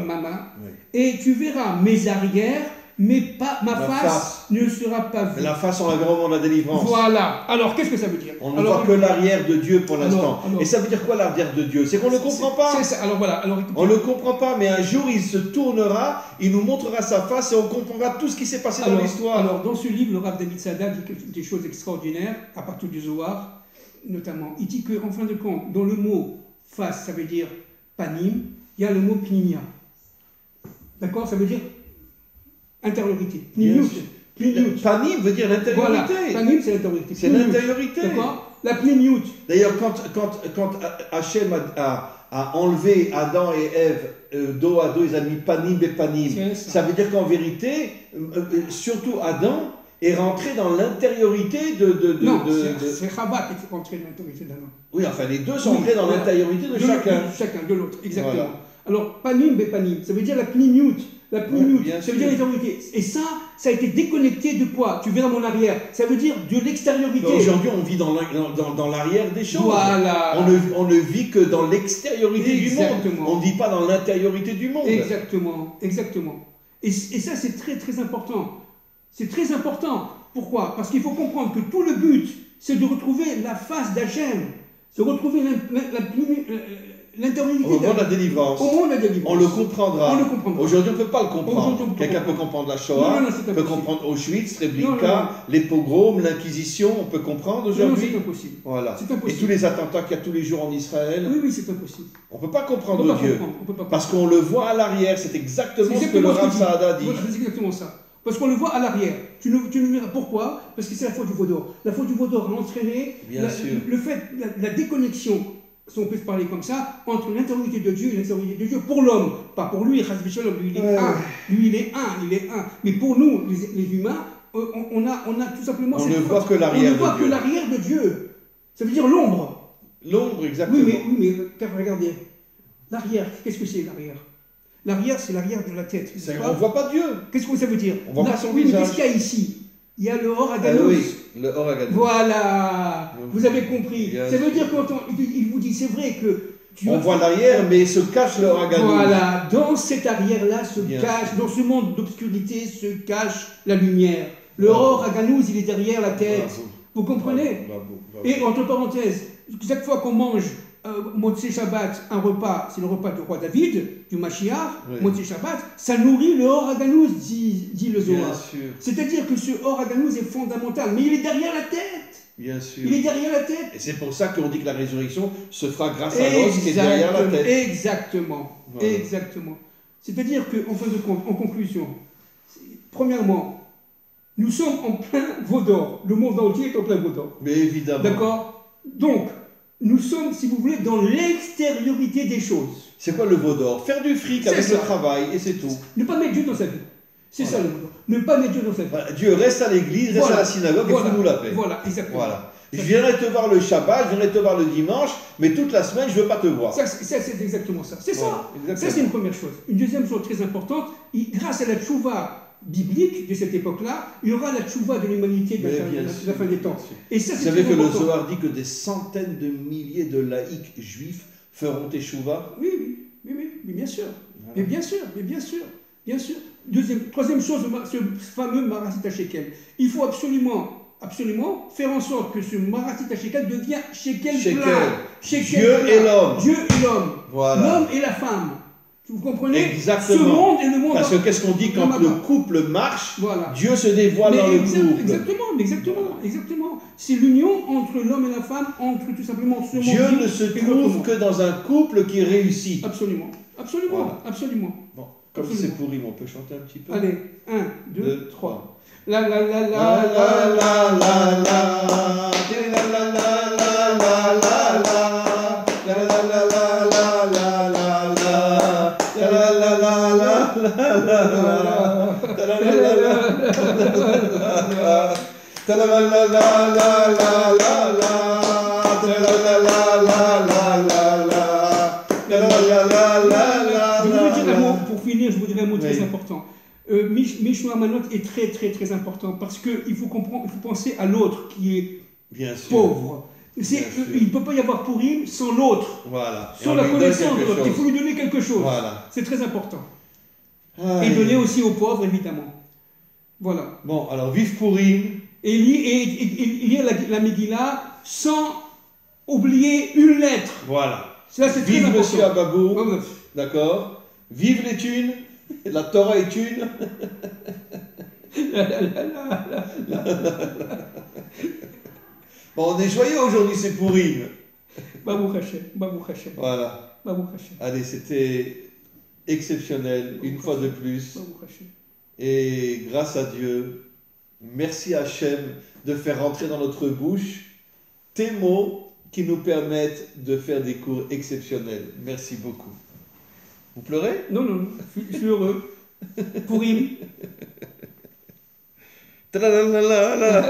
S2: ma main, et tu verras mes arrières, mais pas ma face ne sera pas vue.
S1: Mais la face, on la verra au moment de la délivrance.
S2: Voilà. Alors, qu'est-ce que ça veut dire?
S1: On ne voit que l'arrière de Dieu pour l'instant. Et ça veut dire quoi l'arrière de Dieu? C'est qu'on ne le comprend pas.
S2: C'est ça. Alors voilà.
S1: On ne le comprend pas, mais un jour il se tournera, il nous montrera sa face et on comprendra tout ce qui s'est passé dans l'histoire.
S2: Alors, dans ce livre, le Rav David Saada dit des choses extraordinaires, à partir du Zohar, notamment. Il dit qu'en fin de compte, dans le mot face, ça veut dire panim, il y a le mot pnimia. D'accord? Ça veut dire intériorité.
S1: Panim veut dire l'intériorité.
S2: Voilà. Panim, c'est l'intériorité.
S1: C'est l'intériorité.
S2: D'accord? La pnimiut.
S1: D'ailleurs, quand Hachem a enlevé Adam et Ève dos à dos, ils ont mis panim et panim. Ça veut dire qu'en vérité, surtout Adam est rentré dans l'intériorité
S2: Non, c'est Chava qui est rentré dans l'intériorité d'Adam.
S1: Oui, enfin, les deux sont rentrés dans l'intériorité de chacun.
S2: Chacun, de l'autre, exactement.
S1: Voilà.
S2: Alors, panim et panim, ça veut dire la pnimiut. La pnimiut, ça veut dire l'intériorité. Et ça a été déconnecté de quoi? Tu verras mon arrière. Ça veut dire de l'extériorité.
S1: Aujourd'hui, on vit dans l'arrière des choses.
S2: Voilà.
S1: On ne vit que dans l'extériorité du monde. On ne vit pas dans l'intériorité du monde.
S2: Exactement. Et ça, c'est très très important. C'est très important. Pourquoi? Parce qu'il faut comprendre que tout le but, c'est de retrouver la face d'Hachem. De retrouver l'intériorité
S1: au moment de la délivrance. On le comprendra. Aujourd'hui, on ne peut pas le comprendre. Quelqu'un peut comprendre la Shoah, peut comprendre Auschwitz, Srebrenica, les pogroms, l'Inquisition. On peut comprendre aujourd'hui.
S2: Non, c'est impossible.
S1: Voilà. Et tous les attentats qu'il y a tous les jours en Israël.
S2: Oui, c'est impossible.
S1: On ne peut pas comprendre Dieu. Parce qu'on le voit à l'arrière. C'est exactement ce que le Rav Saada dit.
S2: C'est exactement ça. Parce qu'on le voit à l'arrière. Tu ne verras pourquoi? Parce que c'est la faute du Vaudor. La faute du Vaudor a entraîné le fait, la déconnexion, si on peut se parler comme ça, entre l'intériorité de Dieu et l'extériorité de Dieu pour l'homme. Pas pour lui, chas v'shalom, lui il est un. Lui il est un. Mais pour nous, les humains, on a tout simplement
S1: on ne voit que l'arrière de Dieu.
S2: On ne voit que l'arrière de Dieu. Ça veut dire l'ombre.
S1: L'ombre, exactement.
S2: Oui, mais regardez. L'arrière, qu'est-ce que c'est l'arrière? L'arrière, c'est l'arrière de la tête.
S1: On ne voit pas Dieu.
S2: Qu'est-ce que ça veut dire?
S1: On voit pas son visage.
S2: Qu'est-ce qu'il y a ici? Il y a le Or Aganos.
S1: Oui, le Or Aganos.
S2: Voilà, vous avez compris. Ça veut dire qu'il vous dit, c'est vrai que...
S1: On voit l'arrière, mais se cache le Or Aganos.
S2: Voilà, dans cette arrière-là dans ce monde d'obscurité, se cache la lumière. Le Or Aganos, il est derrière la tête. Vous comprenez? Et entre parenthèses, chaque fois qu'on mange Motzei Shabbat, un repas, c'est le repas du roi David, du Mashiach.
S1: Oui.
S2: Motzei Shabbat, ça nourrit le Or Haganouz, dit le
S1: Bien
S2: Zohar.
S1: sûr,
S2: C'est-à-dire que ce Or Haganouz est fondamental, mais il est derrière la tête.
S1: bien sûr.
S2: Il est derrière la tête.
S1: Et c'est pour ça qu'on dit que la résurrection se fera grâce à l'os qui est derrière la tête.
S2: Exactement.
S1: Voilà.
S2: Exactement. C'est-à-dire qu'en fin de compte, en conclusion, premièrement, nous sommes en plein veau d'or. Le monde entier est en plein veau d'or.
S1: Mais évidemment.
S2: D'accord? Donc, nous sommes, si vous voulez, dans l'extériorité des choses.
S1: C'est quoi le veau d'or? Faire du fric
S2: C'est
S1: avec
S2: ça.
S1: le travail, et c'est tout.
S2: Ne pas mettre Dieu dans sa vie. C'est
S1: Voilà.
S2: ça le veau d'or. Ne pas mettre Dieu dans sa vie.
S1: Voilà, Dieu reste à l'église, reste
S2: Voilà.
S1: à la synagogue et
S2: Voilà.
S1: fout-nous la paix.
S2: Voilà, exactement.
S1: Voilà. Je viendrai te voir le Shabbat, je viendrai te voir le dimanche, mais toute la semaine, je ne veux pas te voir.
S2: Ça, c'est exactement ça. C'est
S1: Voilà,
S2: ça.
S1: exactement.
S2: Ça, c'est une première chose. Une deuxième chose très importante, grâce à la tchouva biblique de cette époque-là, il y aura la tchouva de l'humanité de
S1: Mais
S2: la
S1: bien
S2: de
S1: sûr,
S2: la fin des temps.
S1: bien sûr.
S2: Et ça,
S1: Vous
S2: c'est
S1: savez
S2: très
S1: que le
S2: important.
S1: Zohar dit que des centaines de milliers de laïcs juifs feront teshuva?
S2: Oui, bien sûr.
S1: Voilà.
S2: Mais bien sûr, bien sûr. Troisième chose, ce fameux Marasit HaShekel. Il faut absolument faire en sorte que ce Marasit HaShekel devienne Shekel
S1: Shekel.
S2: plein. Shekel
S1: Dieu
S2: plein.
S1: et l'homme.
S2: Dieu et l'homme.
S1: Voilà.
S2: L'homme et la femme. Vous comprenez?
S1: Exactement.
S2: Ce monde est le monde.
S1: Parce que qu'est-ce qu'on dit quand
S2: Comme
S1: le
S2: avant.
S1: couple marche?
S2: Voilà.
S1: Dieu se dévoile dans le couple.
S2: Exactement. C'est l'union entre l'homme et la femme, entre tout simplement ce monde.
S1: Dieu ne se
S2: et l'autre
S1: trouve
S2: monde.
S1: que dans un couple qui réussit.
S2: Absolument.
S1: Voilà.
S2: Absolument.
S1: Bon, comme
S2: Absolument.
S1: c'est pourri, on peut chanter un petit peu.
S2: Allez, 1, 2,
S1: Deux,
S2: 3. La la la la
S1: La
S2: la
S1: la
S2: la.
S1: la la la. La la la la la la la. La la la la la la la la. La la la la la la la la. Ta la la la la. Ta la la la la la la la la. Ta la la la la la la la. Ta la la la la la.
S2: Je voudrais dire un mot, pour finir, je voudrais un mot très
S1: Oui.
S2: important. Mishmar Manot est très important parce qu'il faut comprendre, il faut penser à l'autre qui est
S1: Bien sûr.
S2: pauvre.
S1: Bien sûr.
S2: Il ne peut pas y avoir Purim sans l'autre,
S1: Voilà. Et
S2: sans
S1: on
S2: la
S1: lui donne
S2: connaissance de
S1: quelque
S2: l'autre. Il
S1: chose.
S2: faut lui donner quelque chose.
S1: Voilà.
S2: C'est très important.
S1: Aïe.
S2: Et donner aussi aux pauvres, évidemment. Voilà.
S1: Bon, alors vive Pourim.
S2: Et lire la Megillah sans oublier une lettre.
S1: Voilà.
S2: Ça, c'est très
S1: Vive
S2: important.
S1: Monsieur Ababou.
S2: Ouais, ouais.
S1: D'accord. Vive les thunes. La Torah est une. Bon, on est joyeux aujourd'hui, c'est Pourim.
S2: Baruch Hashem, Baruch Hashem,
S1: Voilà.
S2: Baruch Hashem,
S1: Allez, c'était exceptionnel, une fois de plus.
S2: Baruch Hashem.
S1: Et grâce à Dieu, merci Hachem de faire rentrer dans notre bouche tes mots qui nous permettent de faire des cours exceptionnels. Merci beaucoup. Vous pleurez?
S2: Non, je suis heureux. Purim.
S1: Ta-la-la-la-la-la.